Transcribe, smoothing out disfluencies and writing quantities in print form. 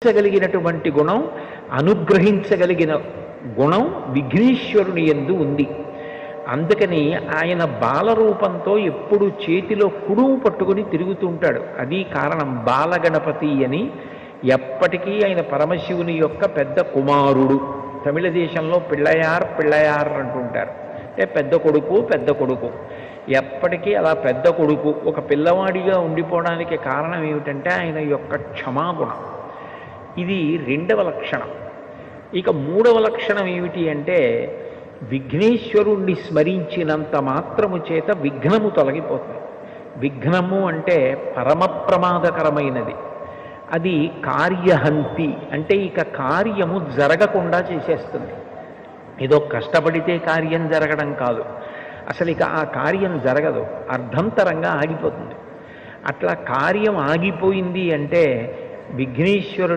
గ్రహించగలిగినటువంటి గుణం, అనుగ్రహించగలిగిన గుణం విఘ్నేశ్వరుని యందు ఉంది. అందుకని ఆయన బాలరూపంతో ఎప్పుడు చేతిలో కుడుము పట్టుకుని తిరుగుతుంటాడు. అది కారణం. బాలగణపతి అని ఎప్పటికీ ఆయన పరమశివుని యొక్క పెద్ద కుమారుడు. తమిళ దేశంలో పిళ్ళయార్ పిళ్ళయార్ అంటుంటారు. అంటే పెద్ద కొడుకు పెద్ద కొడుకు. ఎప్పటికీ అలా పెద్ద కొడుకు ఒక పిల్లవాడిగా ఉండిపోవడానికి కారణం ఏమిటంటే ఆయన యొక్క క్షమాగుణం. ఇది రెండవ లక్షణం. ఇక మూడవ లక్షణం ఏమిటి అంటే విఘ్నేశ్వరుణ్ణి స్మరించినంత మాత్రము చేత విఘ్నము తొలగిపోతుంది. విఘ్నము అంటే పరమ ప్రమాదకరమైనది. అది కార్యహంతి, అంటే ఇక కార్యము జరగకుండా చేసేస్తుంది. ఏదో కష్టపడితే కార్యం జరగడం కాదు, అసలు ఇక ఆ కార్యం జరగదు, అర్ధంతరంగా ఆగిపోతుంది. అట్లా కార్యం ఆగిపోయింది అంటే విఘ్నేశ్వరుడు